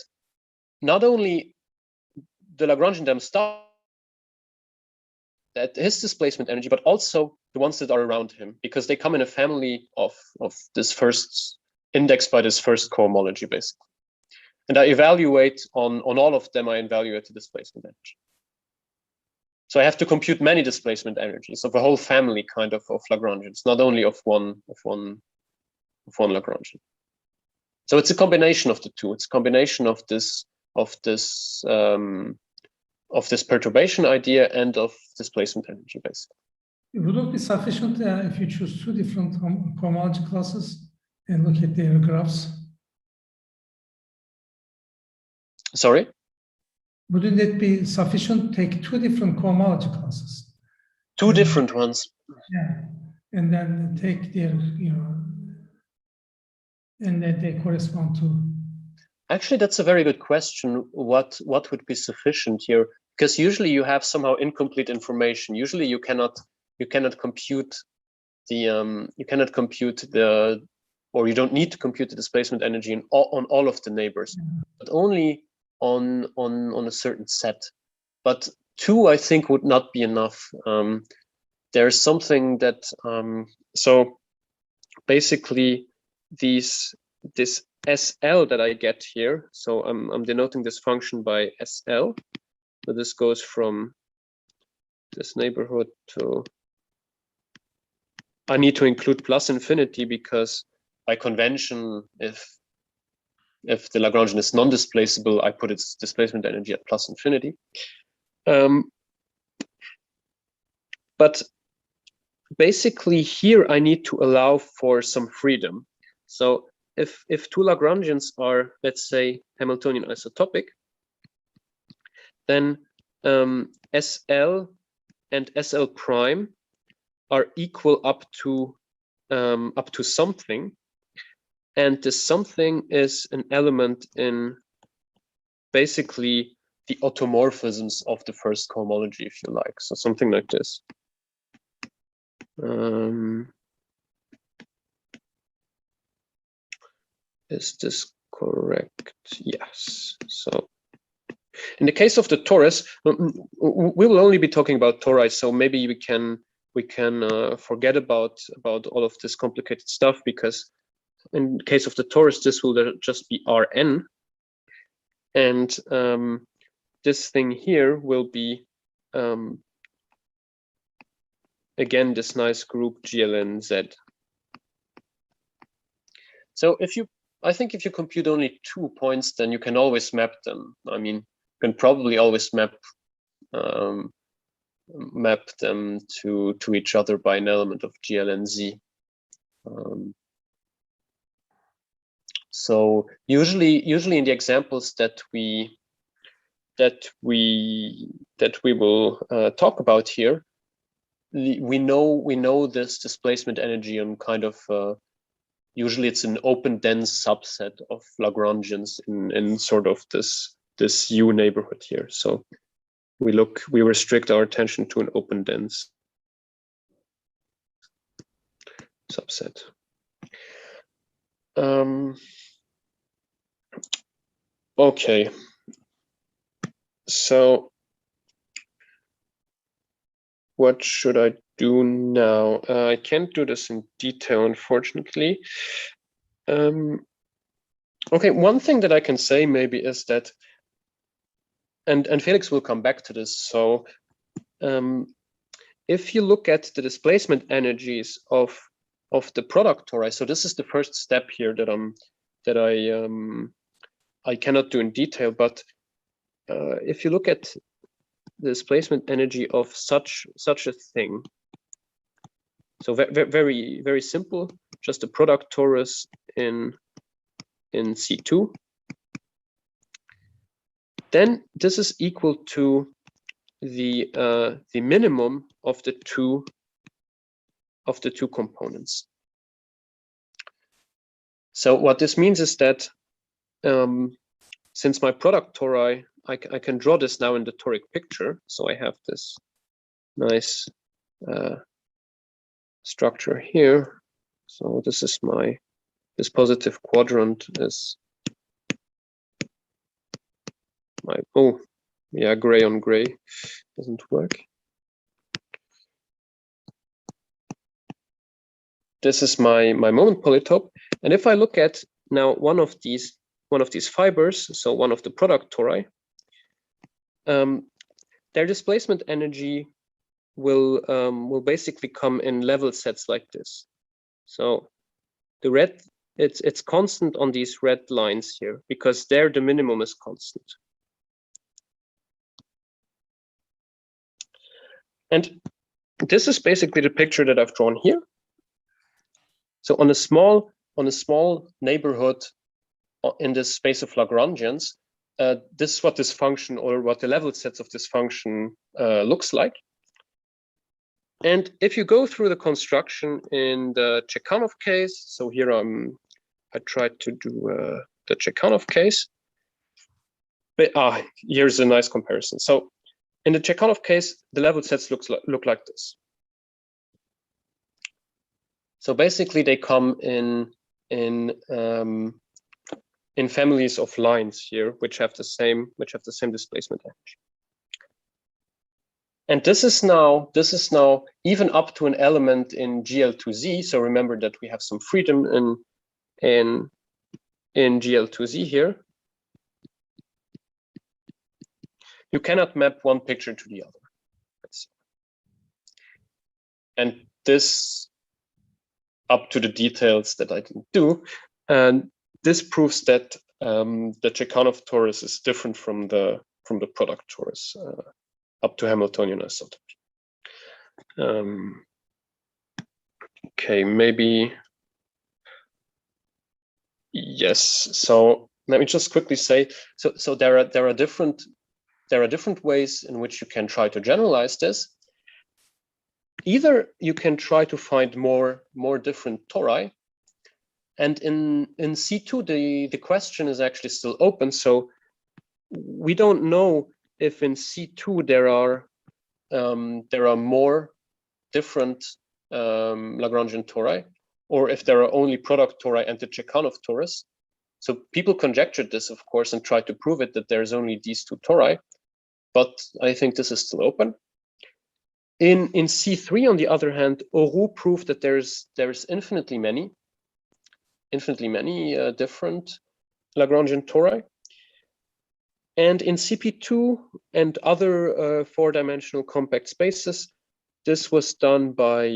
not only the Lagrangian themselves, that his displacement energy, but also the ones that are around him, because they come in a family of this first indexed by this first cohomology, basically. And I evaluate on all of them, I evaluate the displacement energy. So I have to compute many displacement energies of a whole family kind of Lagrangians, not only of one Lagrangian. So it's a combination of the two. It's a combination of this perturbation idea and of displacement energy, basically. Would it be sufficient if you choose two different cohomology classes and look at their graphs? Sorry? Wouldn't it be sufficient to take two different cohomology classes? Two different ones. Yeah, and then take their, and then they correspond to. Actually, that's a very good question. What would be sufficient here? Because usually you have somehow incomplete information. Usually you cannot compute or you don't need to compute the displacement energy on all of the neighbors, but only on a certain set. But two, I think, would not be enough. There's something that so basically this SL that I get here. So I'm denoting this function by SL. So this goes from this neighborhood to. I need to include plus infinity because by convention, if the Lagrangian is non-displaceable, I put its displacement energy at plus infinity. But basically here I need to allow for some freedom. So if two Lagrangians are, let's say, Hamiltonian isotopic, then SL and SL prime are equal up to something, and this something is an element in basically the automorphisms of the first cohomology, if you like. So something like this. Is this correct? Yes. So in the case of the torus, we will only be talking about tori, so maybe we can forget about all of this complicated stuff, because in the case of the torus, this will just be Rn, and this thing here will be again this nice group GLNZ. So I think if you compute only 2 points, then you can always map them. I mean, you can probably always map them to each other by an element of GLNZ. So usually in the examples that we will talk about here, we know this displacement energy on kind of usually it's an open dense subset of Lagrangians in sort of this U neighborhood here. So we restrict our attention to an open dense subset. Okay. So what should I do now? I can't do this in detail, unfortunately. Okay, one thing that I can say maybe is that, and Felix will come back to this. So if you look at the displacement energies of the product tori, so this is the first step here that I'm I cannot do in detail, but if you look at the displacement energy of such a thing, so very, very simple, just a product torus in C2, then this is equal to the minimum of the two components. So what this means is that since my product tori, I can draw this now in the toric picture. So I have this nice structure here. So this is this positive quadrant is my, oh yeah, gray on gray doesn't work. This is my moment polytope, and if I look at now one of these fibers, so one of the product tori, their displacement energy will basically come in level sets like this. So the red, it's constant on these red lines here because there the minimum is constant. And this is basically the picture that I've drawn here. So on a small neighborhood in this space of Lagrangians, this is what this function, or what the level sets of this function looks like. And if you go through the construction in the Chekanov case, so here I tried to do the Chekanov case, but here's a nice comparison. So in the Chekanov case, the level sets look like this. So basically, they come in families of lines here, which have the same displacement energy. And this is now even up to an element in GL2Z. So remember that we have some freedom in GL2Z here. You cannot map one picture to the other. And this, up to the details that I didn't do, and this proves that the Chekanov torus is different from the product torus up to Hamiltonian isotopy. Okay, maybe yes. So let me just quickly say. So there are different ways in which you can try to generalize this. Either you can try to find more different tori, and in C2 the question is actually still open. So we don't know if in C2 there are more different Lagrangian tori, or if there are only product tori and the Chekanov torus. So people conjectured this, of course, and tried to prove it that there's only these two tori, but I think this is still open. In C3, on the other hand, Oru proved that there's infinitely many different Lagrangian tori. And in CP2 and other four-dimensional compact spaces, this was done by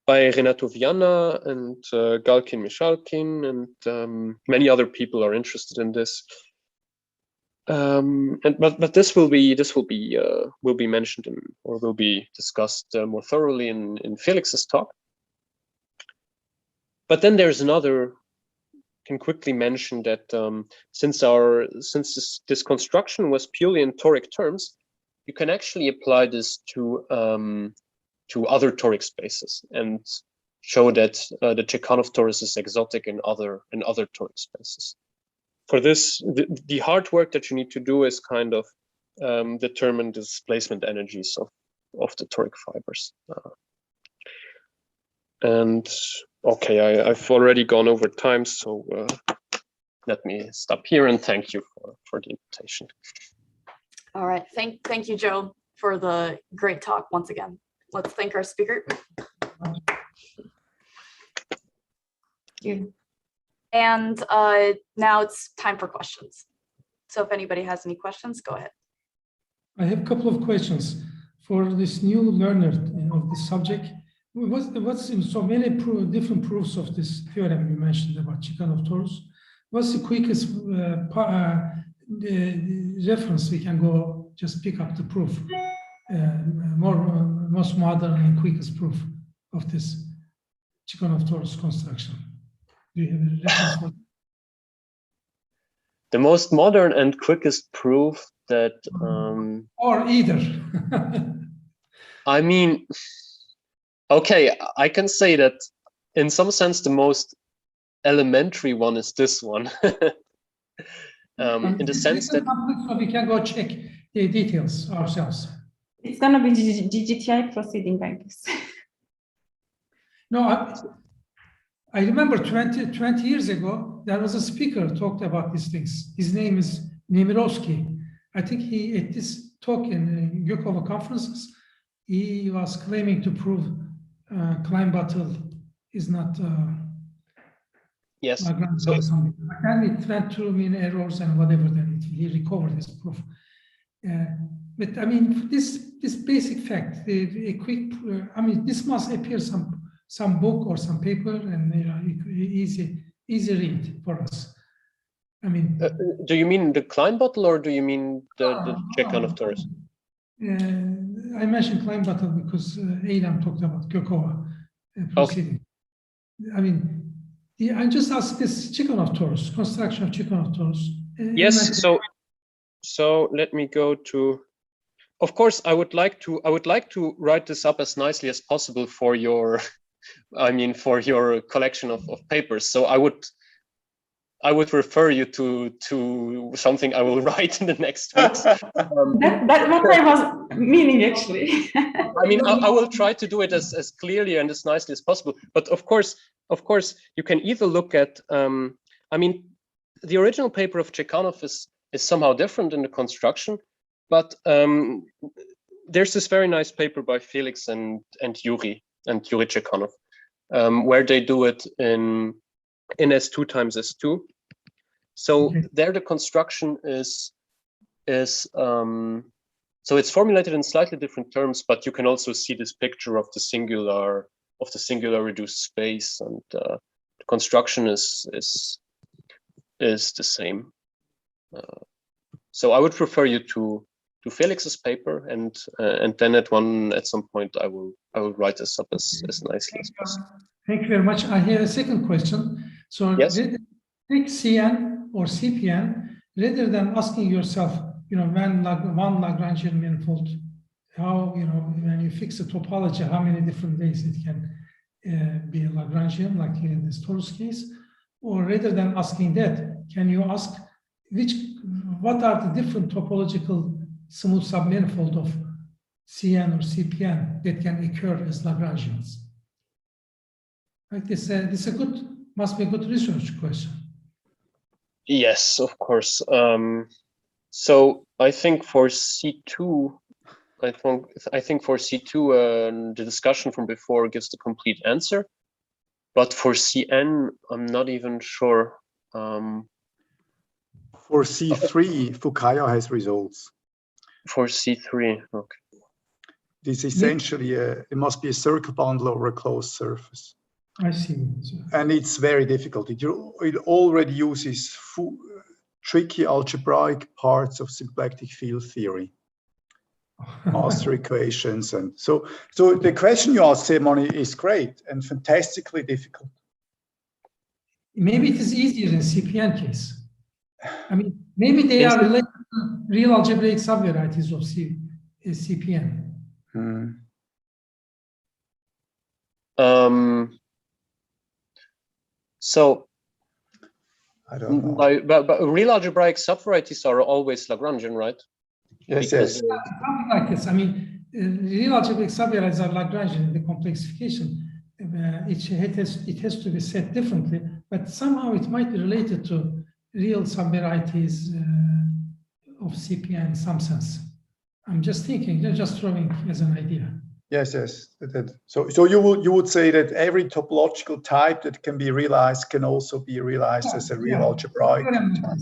Renato Viana and Galkin Mishalkin, and many other people are interested in this. But this will be mentioned or will be discussed more thoroughly in Felix's talk. But then there's another. Can quickly mention that since this construction was purely in toric terms, you can actually apply this to other toric spaces and show that the Chekanov torus is exotic in other toric spaces. For this, the hard work that you need to do is kind of determine the displacement energies of the toric fibers. And okay, I've already gone over time, so let me stop here and thank you for the invitation. All right, thank you, Joe, for the great talk once again. Let's thank our speaker. And now it's time for questions. So if anybody has any questions, go ahead. I have a couple of questions. For this new learner of this subject, What's in so many different proofs of this theorem you mentioned about Chekanov torus? What's the quickest the reference we can go just pick up the proof, most modern and quickest proof of this Chekanov torus construction? Do you have a reference for? The most modern and quickest proof that or either. I mean, okay, I can say that in some sense the most elementary one is this one. In the sense that so we can go check the details ourselves. It's gonna be GGTI proceeding, I guess. No, I remember 20 years ago, there was a speaker talked about these things. His name is Nemirovsky. I think he, at this talk in Gökova conferences, he was claiming to prove Klein-Bottle is not yes. Lagrangian or something. And it went through many errors and whatever, then he recovered his proof. But I mean, this basic fact, a quick, I mean, this must appear some book or some paper, and easy read for us. I mean, do you mean the Klein-Bottle or do you mean the Chekanov torus? I mentioned Klein-Bottle because Adam talked about Gökova proceeding. Okay. I mean, I just asked this Chekanov torus, construction of Chekanov torus. Yes. So let me go to. Of course, I would like to write this up as nicely as possible for your, I mean, for your collection of papers. So I would refer you to something I will write in the next weeks. That's what I was meaning, actually. I mean, I will try to do it as clearly and as nicely as possible. But of course, you can either look at. I mean, the original paper of Chekanov is somehow different in the construction, but there's this very nice paper by Felix and Yuri Chekanov, where they do it in S2 times S2. So there the construction is so it's formulated in slightly different terms, but you can also see this picture of the singular reduced space, and the construction is the same. So I would refer you to Felix's paper, and then at some point I will write this up as nicely as possible. Thank you very much. I have a second question. So yes? Take CN or CPN rather than asking yourself, when one Lagrangian manifold, how, when you fix a topology, how many different ways it can be Lagrangian, like in this torus case, or rather than asking that, can you ask what are the different topological smooth submanifold of CN or CPN that can occur as Lagrangians? Like this must be a good research question. Yes, of course. So I think for C2, the discussion from before gives the complete answer, but for CN, I'm not even sure. For C3, Fukaya has results. For C3, okay. This essentially it must be a circle bundle over a closed surface. I see. And it's very difficult. It already uses tricky algebraic parts of symplectic field theory, master equations, and so the question you asked, Simone, is great and fantastically difficult. Maybe it is easier in CPN case. I mean, maybe they are related to real algebraic subvarieties of CPN. So I don't know. But real algebraic subvarieties are always Lagrangian, right? Yes, because, yes. Something like this. I mean, real algebraic subvarieties are Lagrangian in the complexification. It has to be set differently, but somehow it might be related to real subvarieties of CPN in some sense. I'm just thinking, just throwing as an idea. Yes, yes. So you would say that every topological type that can be realized can also be realized as a real algebraic type,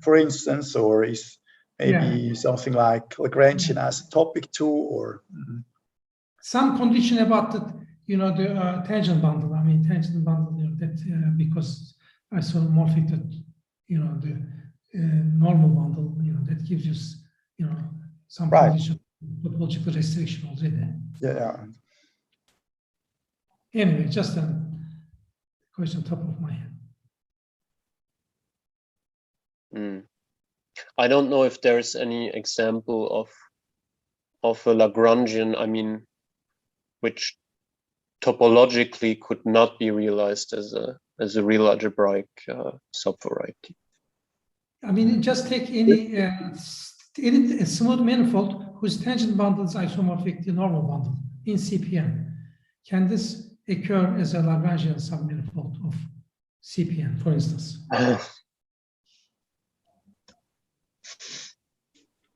for instance, or is maybe something like Lagrangian as a topic too, or some condition about that the tangent bundle. I mean, tangent bundle, that because isomorphic that, the normal bundle, that gives you, some Right. condition, topological restriction already. Yeah. Anyway, just a question top of my head. I don't know if there's any example of a Lagrangian, I mean, which topologically could not be realized as a real algebraic subvariety. I mean, just take any smooth manifold whose tangent bundle is isomorphic to normal bundle in CPN. Can this occur as a Lagrangian submanifold of CPN, for instance?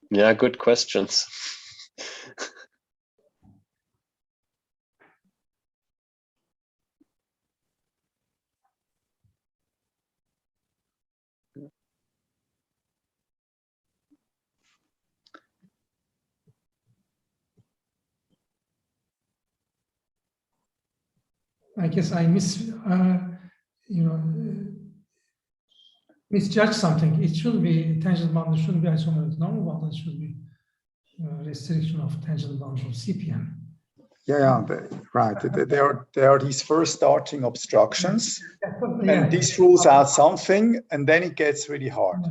Yeah, good questions. I guess I misjudged something. It should be tangent bundle, shouldn't be isomorphic normal bundle, it should be restriction of tangent bundle of CPN. Right. There are these first starting obstructions, Yeah. and this rules out something, and then it gets really hard.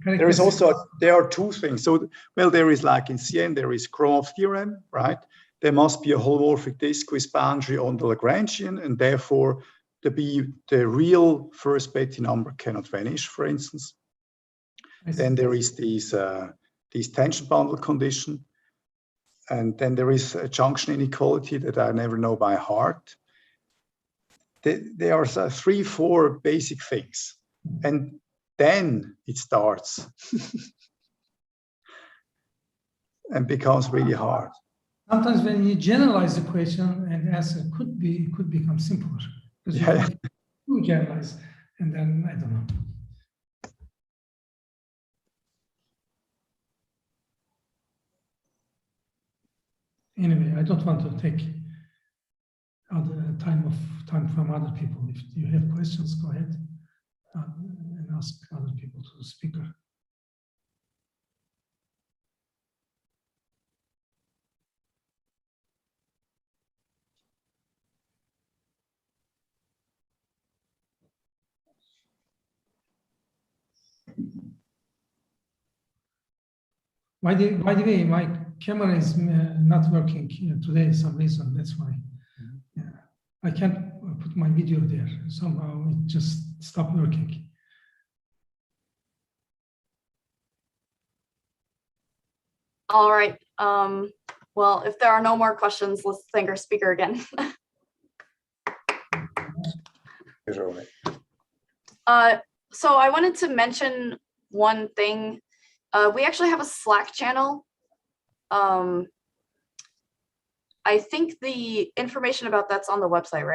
There are two things. So, well, there is, like in CN, there is Chekanov theorem, right? There must be a holomorphic disk with boundary on the Lagrangian, and therefore the real first Betti number cannot vanish, for instance. Then there is these tangent bundle condition. And then there is a junction inequality that I never know by heart. There are 3-4 basic things. And then it starts and becomes really hard. Sometimes when you generalize the question and answer could become simpler. Because you generalize, and then I don't know. Anyway, I don't want to take other time from other people. If you have questions, go ahead and ask other people to the speaker. By the way, my camera is not working today for some reason. That's why I can't put my video there. Somehow it just stopped working. All right. Well, if there are no more questions, let's thank our speaker again. So I wanted to mention one thing. We actually have a Slack channel. I think the information about that's on the website, right?